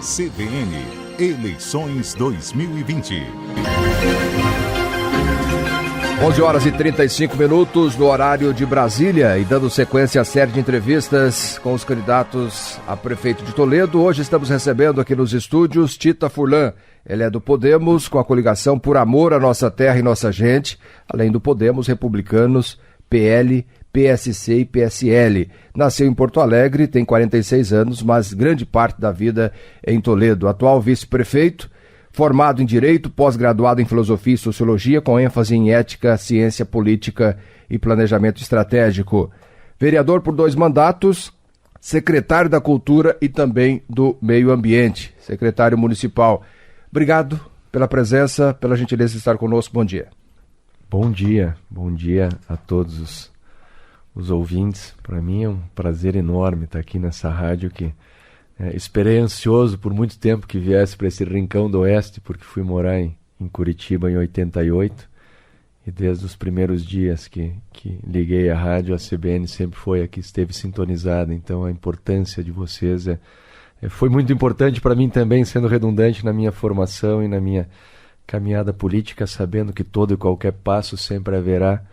CBN, eleições 2020. 11h35 no horário de Brasília, e dando sequência à série de entrevistas com os candidatos a prefeito de Toledo. Hoje estamos recebendo aqui nos estúdios Tita Furlan. Ele é do Podemos, com a coligação Por Amor à Nossa Terra e Nossa Gente, além do Podemos, Republicanos, PL, PSC e PSL. Nasceu em Porto Alegre, tem 46 anos, mas grande parte da vida em Toledo. Atual vice-prefeito, formado em Direito, pós-graduado em Filosofia e Sociologia, com ênfase em Ética, Ciência Política e Planejamento Estratégico. Vereador por 2 mandatos, secretário da Cultura e também do Meio Ambiente, secretário municipal. Obrigado pela presença, pela gentileza de estar conosco. Bom dia. Bom dia a todos os ouvintes. Para mim é um prazer enorme estar aqui nessa rádio que esperei ansioso por muito tempo que viesse para esse rincão do Oeste, porque fui morar em Curitiba em 88, e desde os primeiros dias que liguei a rádio, a CBN sempre foi a que esteve sintonizada. Então a importância de vocês foi muito importante para mim também, sendo redundante na minha formação e na minha caminhada política, sabendo que todo e qualquer passo sempre haverá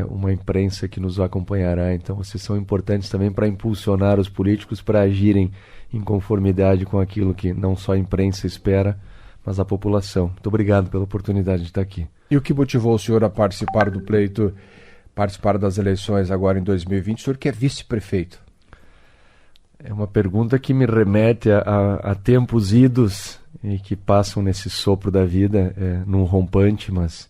uma imprensa que nos acompanhará. Então vocês são importantes também para impulsionar os políticos para agirem em conformidade com aquilo que não só a imprensa espera, mas a população. Muito obrigado pela oportunidade de estar aqui. E o que motivou o senhor a participar do pleito, participar das eleições agora em 2020? O senhor que é vice-prefeito. É uma pergunta que me remete a tempos idos e que passam nesse sopro da vida, num rompante, mas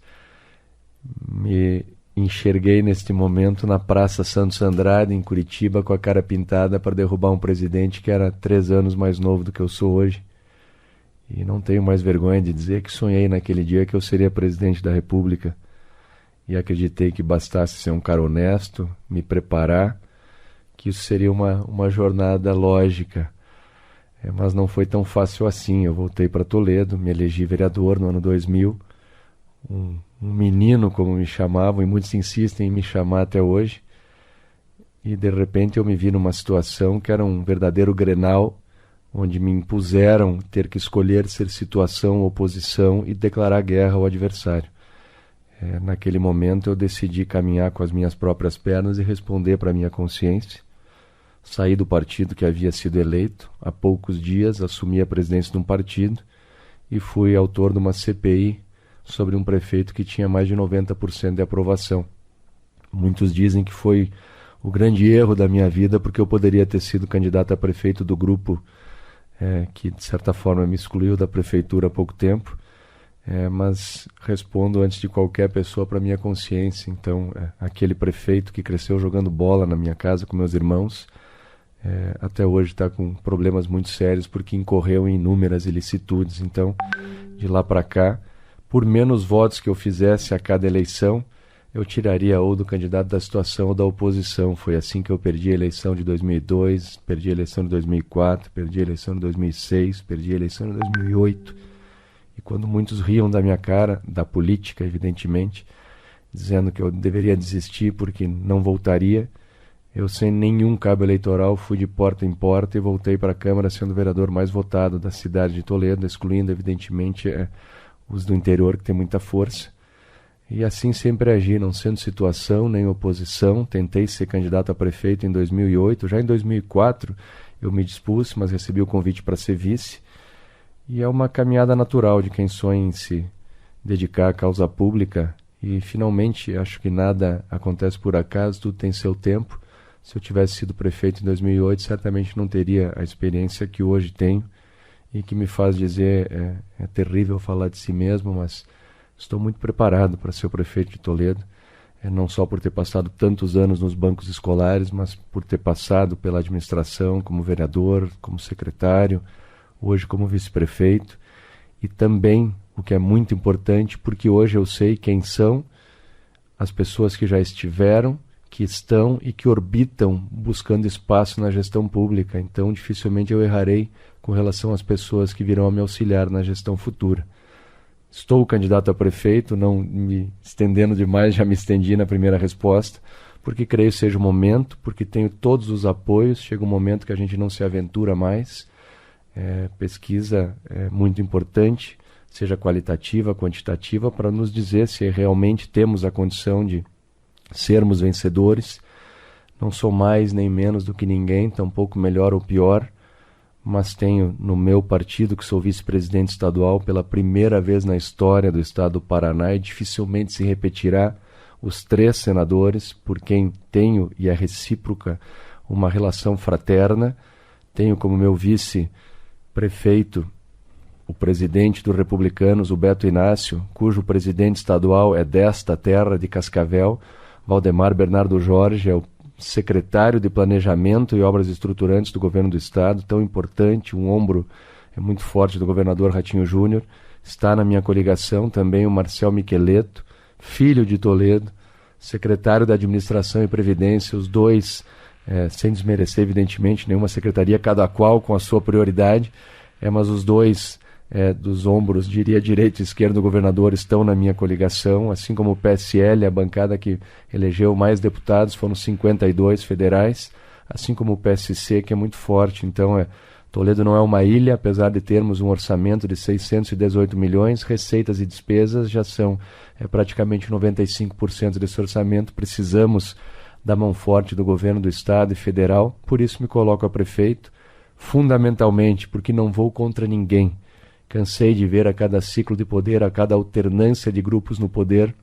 me enxerguei neste momento na Praça Santos Andrade, em Curitiba, com a cara pintada para derrubar um presidente que era 3 anos mais novo do que eu sou hoje. E não tenho mais vergonha de dizer que sonhei naquele dia que eu seria presidente da República. E acreditei que bastasse ser um cara honesto, me preparar, que isso seria uma jornada lógica. Mas não foi tão fácil assim. Eu voltei para Toledo, me elegi vereador no ano 2000, um menino, como me chamavam, e muitos insistem em me chamar até hoje, e de repente eu me vi numa situação que era um verdadeiro Grenal, onde me impuseram ter que escolher ser situação ou oposição e declarar guerra ao adversário. Naquele momento eu decidi caminhar com as minhas próprias pernas e responder para a minha consciência. Saí do partido que havia sido eleito, há poucos dias assumi a presidência de um partido e fui autor de uma CPI sobre um prefeito que tinha mais de 90% de aprovação. Muitos dizem que foi o grande erro da minha vida, porque eu poderia ter sido candidato a prefeito do grupo que, de certa forma, me excluiu da prefeitura há pouco tempo, mas respondo antes de qualquer pessoa para a minha consciência. Então, aquele prefeito que cresceu jogando bola na minha casa com meus irmãos, até hoje está com problemas muito sérios, porque incorreu em inúmeras ilicitudes. Então, de lá para cá, por menos votos que eu fizesse a cada eleição, eu tiraria ou do candidato da situação ou da oposição. Foi assim que eu perdi a eleição de 2002, perdi a eleição de 2004, perdi a eleição de 2006, perdi a eleição de 2008. E quando muitos riam da minha cara, da política, evidentemente, dizendo que eu deveria desistir porque não voltaria, eu, sem nenhum cabo eleitoral, fui de porta em porta e voltei para a Câmara sendo o vereador mais votado da cidade de Toledo, excluindo, evidentemente, os do interior, que tem muita força. E assim sempre agi, não sendo situação nem oposição. Tentei ser candidato a prefeito em 2008. Já em 2004 eu me dispus, mas recebi o convite para ser vice. E é uma caminhada natural de quem sonha em se dedicar à causa pública. E finalmente acho que nada acontece por acaso, tudo tem seu tempo. Se eu tivesse sido prefeito em 2008, certamente não teria a experiência que hoje tenho, e que me faz dizer, é terrível falar de si mesmo, mas estou muito preparado para ser o prefeito de Toledo, não só por ter passado tantos anos nos bancos escolares, mas por ter passado pela administração como vereador, como secretário, hoje como vice-prefeito, e também, o que é muito importante, porque hoje eu sei quem são as pessoas que já estiveram, que estão e que orbitam buscando espaço na gestão pública. Então dificilmente eu errarei com relação às pessoas que virão a me auxiliar na gestão futura. Estou candidato a prefeito, não me estendendo demais, já me estendi na primeira resposta, porque creio que seja o momento, porque tenho todos os apoios. Chega um momento que a gente não se aventura mais, Pesquisa é muito importante, seja qualitativa, quantitativa, para nos dizer se realmente temos a condição de sermos vencedores. Não sou mais nem menos do que ninguém, tampouco melhor ou pior, mas tenho no meu partido, que sou vice-presidente estadual, pela primeira vez na história do estado do Paraná, e dificilmente se repetirá, os 3 senadores, por quem tenho, e é recíproca, uma relação fraterna. Tenho como meu vice-prefeito o presidente dos Republicanos, o Beto Inácio, cujo presidente estadual é desta terra de Cascavel. Valdemar Bernardo Jorge é o secretário de Planejamento e Obras Estruturantes do governo do estado, tão importante, um ombro muito forte do governador Ratinho Júnior. Está na minha coligação também o Marcel Micheleto, filho de Toledo, secretário da Administração e Previdência, os dois, sem desmerecer evidentemente nenhuma secretaria, cada qual com a sua prioridade, mas os dois dos ombros, diria direita e esquerda do governador, estão na minha coligação, assim como o PSL, a bancada que elegeu mais deputados, foram 52 federais, assim como o PSC, que é muito forte. Então, Toledo não é uma ilha, apesar de termos um orçamento de 618 milhões, receitas e despesas já são praticamente 95% desse orçamento. Precisamos da mão forte do governo do estado e federal, por isso me coloco a prefeito, fundamentalmente porque não vou contra ninguém. Cansei de ver a cada ciclo de poder, a cada alternância de grupos no poder,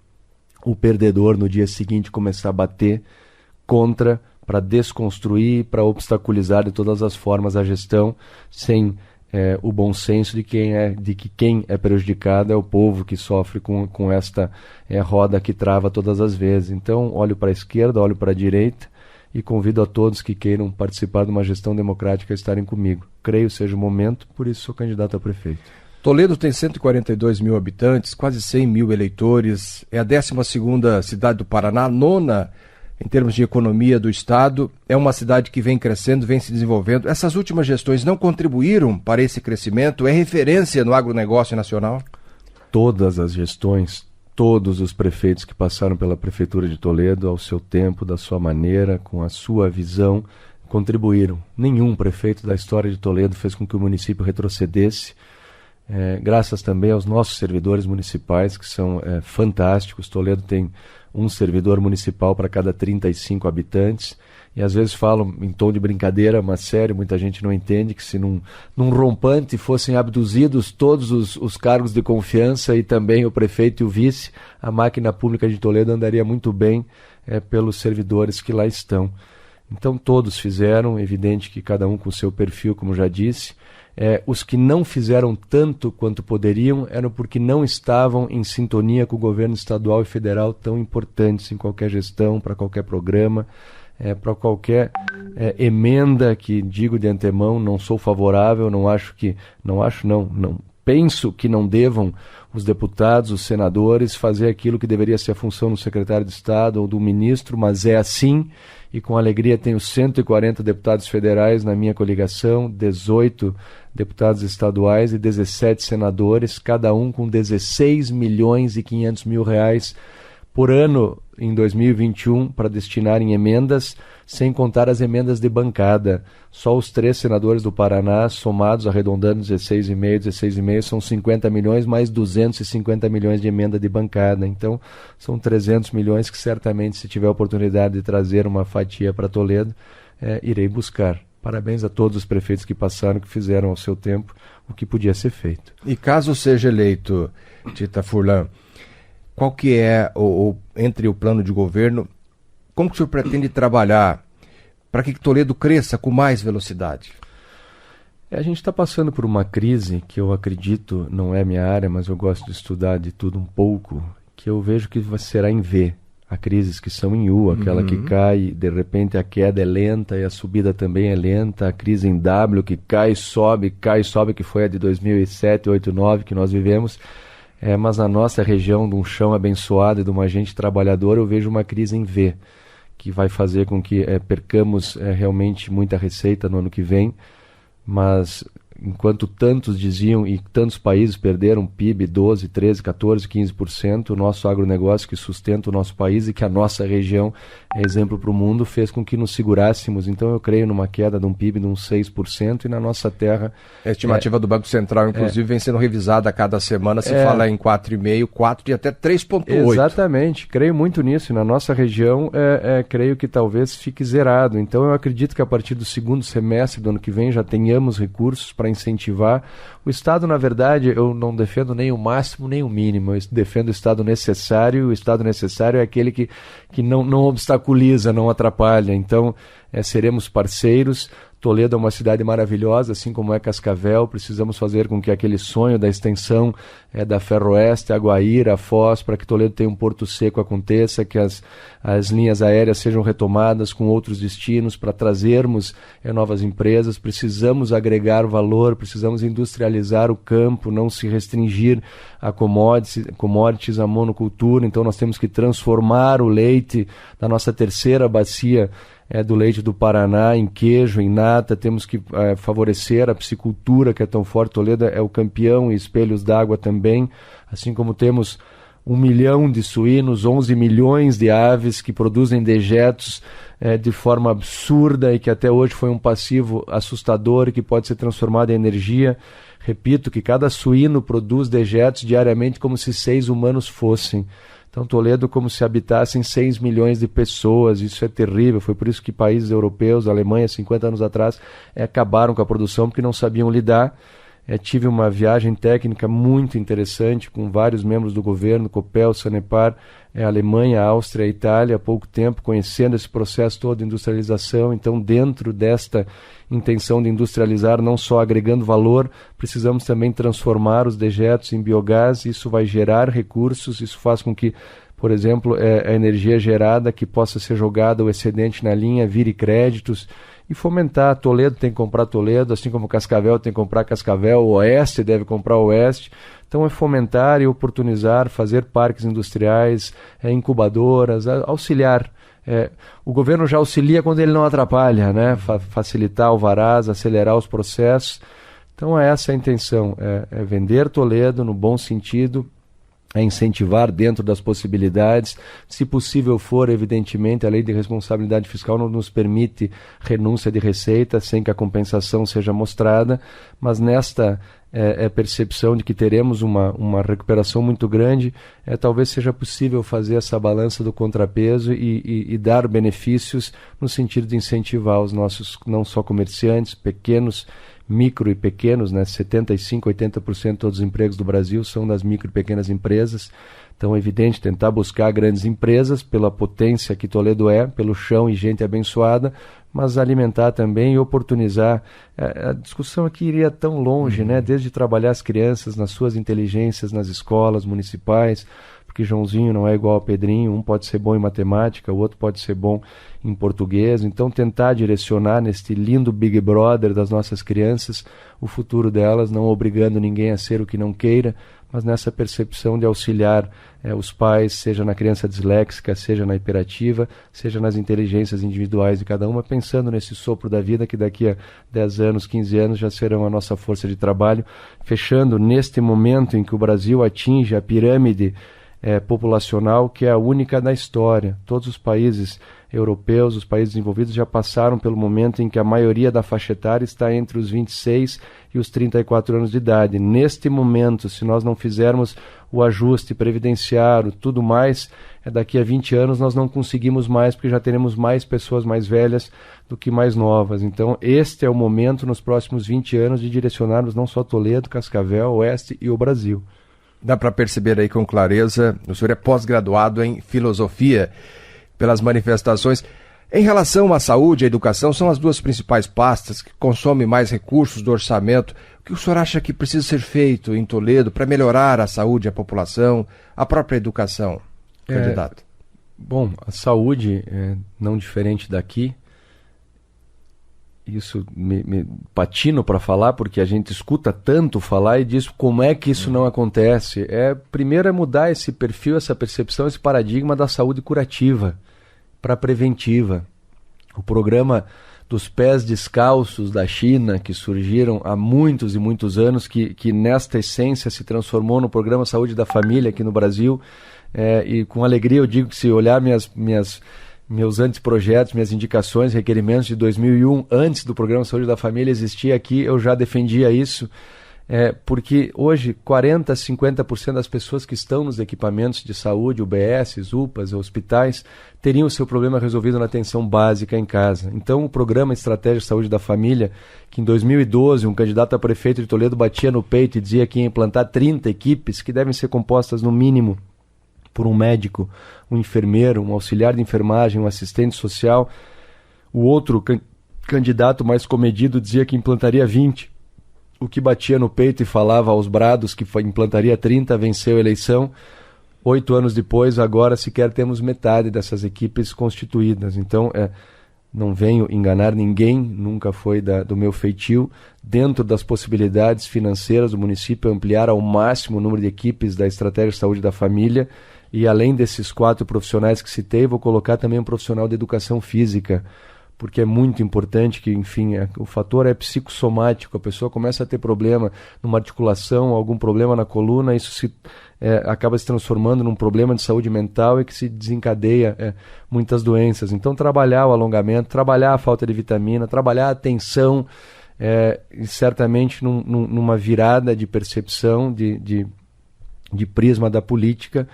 o perdedor no dia seguinte começar a bater contra, para desconstruir, para obstaculizar de todas as formas a gestão, sem o bom senso de que quem é prejudicado é o povo que sofre com esta roda que trava todas as vezes. Então, olho para a esquerda, olho para a direita e convido a todos que queiram participar de uma gestão democrática a estarem comigo. Creio seja o momento, por isso sou candidato a prefeito. Toledo tem 142 mil habitantes, quase 100 mil eleitores, é a 12ª cidade do Paraná, 9ª em termos de economia do estado, é uma cidade que vem crescendo, vem se desenvolvendo. Essas últimas gestões não contribuíram para esse crescimento? É referência no agronegócio nacional? Todas as gestões, todos os prefeitos que passaram pela Prefeitura de Toledo, ao seu tempo, da sua maneira, com a sua visão, contribuíram. Nenhum prefeito da história de Toledo fez com que o município retrocedesse, graças também aos nossos servidores municipais, que são fantásticos. Toledo tem um servidor municipal para cada 35 habitantes, e às vezes falam em tom de brincadeira, mas sério, muita gente não entende que se num rompante fossem abduzidos todos os cargos de confiança e também o prefeito e o vice, a máquina pública de Toledo andaria muito bem pelos servidores que lá estão. Então todos fizeram, evidente que cada um com o seu perfil, como já disse. Os que não fizeram tanto quanto poderiam eram porque não estavam em sintonia com o governo estadual e federal, tão importantes em qualquer gestão, para qualquer programa, para qualquer emenda que, digo de antemão, não sou favorável, penso que não devam os deputados, os senadores, fazer aquilo que deveria ser a função do secretário de Estado ou do ministro, mas é assim, e com alegria tenho 140 deputados federais na minha coligação, 18 deputados estaduais e 17 senadores, cada um com 16 milhões e 500 mil reais por ano em 2021 para destinar em emendas, sem contar as emendas de bancada. Só os 3 senadores do Paraná, somados, arredondando 16,5, são 50 milhões, mais 250 milhões de emenda de bancada. Então, são 300 milhões que certamente, se tiver a oportunidade de trazer uma fatia para Toledo, irei buscar. Parabéns a todos os prefeitos que passaram, que fizeram ao seu tempo o que podia ser feito. E caso seja eleito, Tita Furlan, qual que entre o plano de governo, como que o senhor pretende trabalhar para que Toledo cresça com mais velocidade? A gente está passando por uma crise que eu acredito, não é minha área, mas eu gosto de estudar de tudo um pouco, que eu vejo que será em V. Há crises que são em U, aquela que cai, de repente a queda é lenta e a subida também é lenta. A crise em W, que cai e sobe, que foi a de 2007, 2008, 2009 que nós vivemos. Mas na nossa região, de um chão abençoado e de uma gente trabalhadora, eu vejo uma crise em V, que vai fazer com que percamos realmente muita receita no ano que vem, mas enquanto tantos diziam e tantos países perderam PIB 12, 13, 14, 15%, o nosso agronegócio que sustenta o nosso país e que a nossa região é exemplo para o mundo, fez com que nos segurássemos. Então eu creio numa queda de um PIB de uns 6% e na nossa terra... A estimativa do Banco Central, inclusive, vem sendo revisada a cada semana, se fala em 4,5%, 4% e até 3,8%. Exatamente, creio muito nisso. E na nossa região, creio que talvez fique zerado. Então eu acredito que a partir do segundo semestre do ano que vem já tenhamos recursos para incentivar. O Estado, na verdade, eu não defendo nem o máximo nem o mínimo, eu defendo o Estado necessário. O Estado necessário é aquele que não obstaculiza, não atrapalha. Então, seremos parceiros. Toledo é uma cidade maravilhosa, assim como é Cascavel. Precisamos fazer com que aquele sonho da extensão da Ferroeste, a Guaíra, a Foz, para que Toledo tenha um porto seco aconteça, que as linhas aéreas sejam retomadas com outros destinos, para trazermos novas empresas. Precisamos agregar valor, precisamos industrializar o campo, não se restringir a commodities, a monocultura. Então nós temos que transformar o leite da nossa terceira bacia do leite do Paraná em queijo, em nata. Temos que favorecer a piscicultura, que é tão forte. Toledo é o campeão em espelhos d'água também, assim como temos 1 milhão de suínos, 11 milhões de aves que produzem dejetos de forma absurda e que até hoje foi um passivo assustador e que pode ser transformado em energia. Repito que cada suíno produz dejetos diariamente como se 6 humanos fossem. Então Toledo como se habitassem 6 milhões de pessoas, isso é terrível. Foi por isso que países europeus, a Alemanha, 50 anos atrás, acabaram com a produção porque não sabiam lidar. Tive uma viagem técnica muito interessante com vários membros do governo, Copel, Sanepar, Alemanha, Áustria, Itália, há pouco tempo, conhecendo esse processo todo de industrialização. Então, dentro desta intenção de industrializar, não só agregando valor, precisamos também transformar os dejetos em biogás. Isso vai gerar recursos, isso faz com que, por exemplo, a energia gerada que possa ser jogada, o excedente na linha, vire créditos. E fomentar. Toledo tem que comprar Toledo, assim como Cascavel tem que comprar Cascavel, o Oeste deve comprar o Oeste. Então é fomentar e oportunizar, fazer parques industriais, incubadoras, auxiliar. O governo já auxilia quando ele não atrapalha, né? Facilitar alvarás, acelerar os processos. Então essa é a intenção, é vender Toledo no bom sentido, incentivar dentro das possibilidades. Se possível for, evidentemente, a lei de responsabilidade fiscal não nos permite renúncia de receita sem que a compensação seja mostrada, mas nesta percepção de que teremos uma recuperação muito grande, talvez seja possível fazer essa balança do contrapeso e dar benefícios no sentido de incentivar os nossos, não só comerciantes, pequenos, micro e pequenos, né? 75%, 80% de todos os empregos do Brasil são das micro e pequenas empresas. Então é evidente tentar buscar grandes empresas pela potência que Toledo pelo chão e gente abençoada, mas alimentar também e oportunizar. A discussão aqui iria tão longe, né? Desde trabalhar as crianças nas suas inteligências nas escolas municipais, porque Joãozinho não é igual a Pedrinho, um pode ser bom em matemática, o outro pode ser bom em português. Então tentar direcionar neste lindo Big Brother das nossas crianças o futuro delas, não obrigando ninguém a ser o que não queira, mas nessa percepção de auxiliar os pais, seja na criança disléxica, seja na hiperativa, seja nas inteligências individuais de cada uma, pensando nesse sopro da vida que daqui a 10 anos, 15 anos já serão a nossa força de trabalho, fechando neste momento em que o Brasil atinge a pirâmide populacional, que é a única da história. Todos os países europeus, os países desenvolvidos já passaram pelo momento em que a maioria da faixa etária está entre os 26 e os 34 anos de idade. Neste momento, se nós não fizermos o ajuste previdenciário, tudo mais, daqui a 20 anos nós não conseguimos mais, porque já teremos mais pessoas mais velhas do que mais novas. Então, este é o momento, nos próximos 20 anos, de direcionarmos não só Toledo, Cascavel, Oeste e o Brasil. Dá para perceber aí com clareza, o senhor é pós-graduado em filosofia, pelas manifestações. Em relação à saúde e à educação, são as duas principais pastas que consomem mais recursos do orçamento. O que o senhor acha que precisa ser feito em Toledo para melhorar a saúde, a população, a própria educação, candidato? Bom, a saúde, não diferente daqui, isso me patino para falar, porque a gente escuta tanto falar e diz como é que isso não acontece. Primeiro é mudar esse perfil, essa percepção, esse paradigma da saúde curativa para preventiva. O programa dos pés descalços da China, que surgiram há muitos e muitos anos, que nesta essência se transformou no Programa Saúde da Família aqui no Brasil. E com alegria eu digo que, se olhar meus anteprojetos, minhas indicações, requerimentos de 2001, antes do Programa Saúde da Família existir aqui, eu já defendia isso, porque hoje 40% a 50% das pessoas que estão nos equipamentos de saúde, UBS, UPAs, hospitais, teriam o seu problema resolvido na atenção básica em casa. Então o Programa Estratégia de Saúde da Família, que em 2012 um candidato a prefeito de Toledo batia no peito e dizia que ia implantar 30 equipes, que devem ser compostas no mínimo por um médico, um enfermeiro, um auxiliar de enfermagem, um assistente social. O outro candidato mais comedido dizia que implantaria 20. O que batia no peito e falava aos brados que implantaria 30 venceu a eleição. 8 anos depois, agora sequer temos metade dessas equipes constituídas. Então, não venho enganar ninguém, nunca foi do meu feitio. Dentro das possibilidades financeiras do município, ampliar ao máximo o número de equipes da Estratégia de Saúde da Família. E além desses 4 profissionais que citei, vou colocar também um profissional de educação física, porque é muito importante que, enfim, o fator é psicossomático, a pessoa começa a ter problema numa articulação, algum problema na coluna, isso acaba se transformando num problema de saúde mental e que se desencadeia muitas doenças. Então, trabalhar o alongamento, trabalhar a falta de vitamina, trabalhar a atenção, e certamente numa virada de percepção, de prisma da política,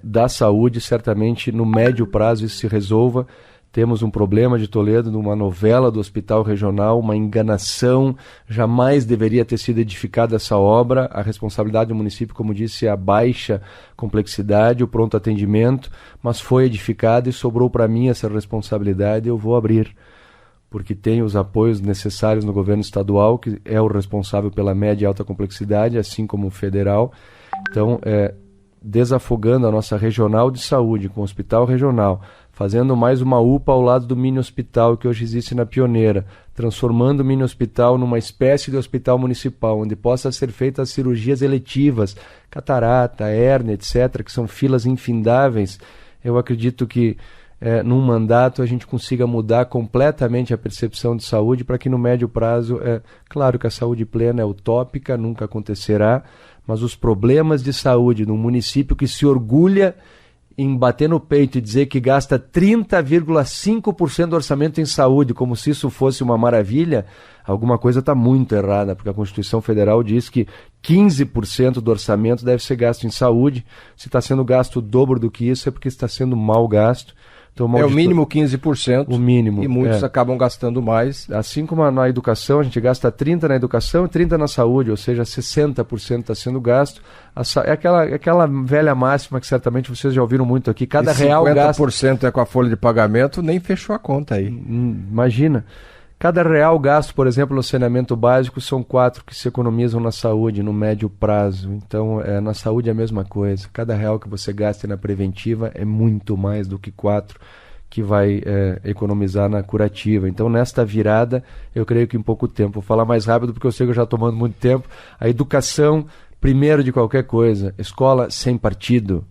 da saúde, certamente no médio prazo isso se resolva. Temos um problema de Toledo, numa novela do Hospital Regional, uma enganação, jamais deveria ter sido edificada essa obra. A responsabilidade do município, como disse, é a baixa complexidade, o pronto atendimento, mas foi edificada e sobrou para mim essa responsabilidade, eu vou abrir, porque tem os apoios necessários no governo estadual, que é o responsável pela média e alta complexidade, assim como o federal. Então, desafogando a nossa regional de saúde com o hospital regional, fazendo mais uma UPA ao lado do mini hospital que hoje existe na Pioneira, transformando o mini hospital numa espécie de hospital municipal, onde possa ser feitas cirurgias eletivas, catarata, hérnia, etc., que são filas infindáveis. Eu acredito que num mandato a gente consiga mudar completamente a percepção de saúde, para que no médio prazo, claro que a saúde plena é utópica, nunca acontecerá, mas os problemas de saúde num município que se orgulha em bater no peito e dizer que gasta 30,5% do orçamento em saúde, como se isso fosse uma maravilha, alguma coisa está muito errada, porque a Constituição Federal diz que 15% do orçamento deve ser gasto em saúde. Se está sendo gasto o dobro do que isso, é porque está sendo mal gasto. Então, o mínimo 15%, o mínimo, e muitos acabam gastando mais. Assim como na educação, a gente gasta 30% na educação e 30% na saúde, ou seja, 60% está sendo gasto. É aquela velha máxima que certamente vocês já ouviram muito aqui, cada real gasto... 50% é com a folha de pagamento, nem fechou a conta aí. Imagina, cada real gasto, por exemplo, no saneamento básico, são 4 que se economizam na saúde, no médio prazo. Então, na saúde é a mesma coisa. Cada real que você gasta na preventiva é muito mais do que 4 que vai economizar na curativa. Então, nesta virada, eu creio que em pouco tempo, vou falar mais rápido porque eu sei que eu já estou tomando muito tempo, a educação, primeiro de qualquer coisa, escola sem partido,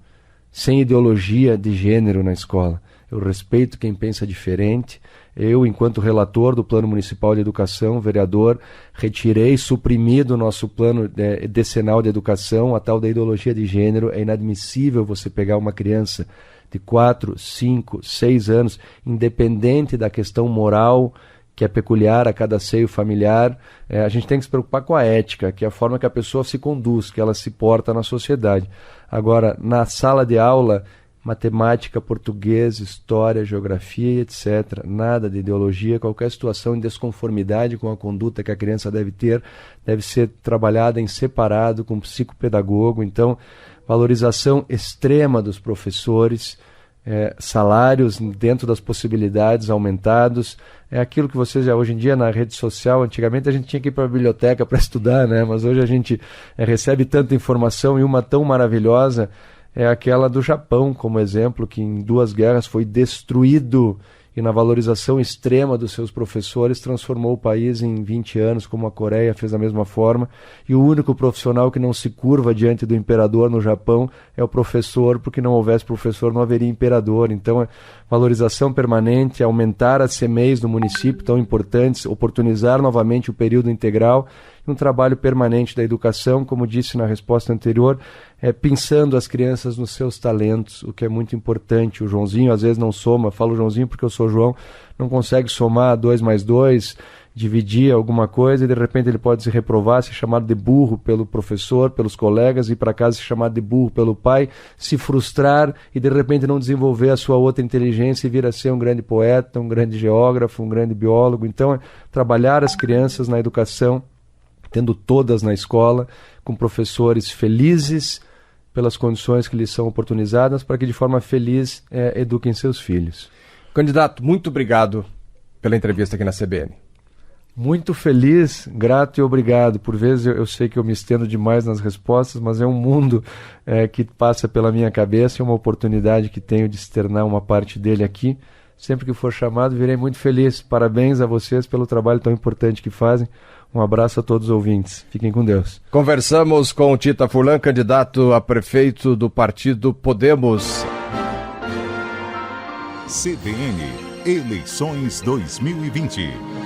sem ideologia de gênero na escola. Eu respeito quem pensa diferente. Eu, enquanto relator do Plano Municipal de Educação, vereador, retirei, suprimi do nosso plano decenal de educação a tal da ideologia de gênero. É inadmissível você pegar uma criança de 4, 5, 6 anos, independente da questão moral que é peculiar a cada seio familiar. A gente tem que se preocupar com a ética, que é a forma que a pessoa se conduz, que ela se porta na sociedade. Agora, na sala de aula, matemática, português, história, geografia e etc. Nada de ideologia. Qualquer situação em desconformidade com a conduta que a criança deve ter, deve ser trabalhada em separado com o psicopedagogo. Então, valorização extrema dos professores, salários dentro das possibilidades aumentados. É aquilo que vocês já hoje em dia na rede social, antigamente a gente tinha que ir para a biblioteca para estudar, né? Mas hoje a gente recebe tanta informação, e uma tão maravilhosa é aquela do Japão, como exemplo, que em 2 guerras foi destruído e na valorização extrema dos seus professores, transformou o país em 20 anos, como a Coreia fez da mesma forma, e o único profissional que não se curva diante do imperador no Japão é o professor, porque não houvesse professor não haveria imperador. Então, a valorização permanente, aumentar as CMEIs do município tão importantes, oportunizar novamente o período integral, um trabalho permanente da educação, como disse na resposta anterior, pensando as crianças nos seus talentos, o que é muito importante. O Joãozinho às vezes não soma, falo Joãozinho porque eu sou João, não consegue somar 2 mais 2, dividir alguma coisa e de repente ele pode se reprovar, ser chamado de burro pelo professor, pelos colegas, ir para casa ser chamado de burro pelo pai, se frustrar e de repente não desenvolver a sua outra inteligência e vir a ser um grande poeta, um grande geógrafo, um grande biólogo. Então, trabalhar as crianças na educação, tendo todas na escola, com professores felizes pelas condições que lhes são oportunizadas, para que de forma feliz eduquem seus filhos. Candidato, muito obrigado pela entrevista aqui na CBN. Muito feliz, grato e obrigado. Por vezes eu sei que eu me estendo demais nas respostas, mas é um mundo que passa pela minha cabeça, é uma oportunidade que tenho de externar uma parte dele aqui. Sempre que for chamado, virei muito feliz. Parabéns a vocês pelo trabalho tão importante que fazem. Um abraço a todos os ouvintes. Fiquem com Deus. Conversamos com Tita Furlan, candidato a prefeito do partido Podemos. CBN, eleições 2020.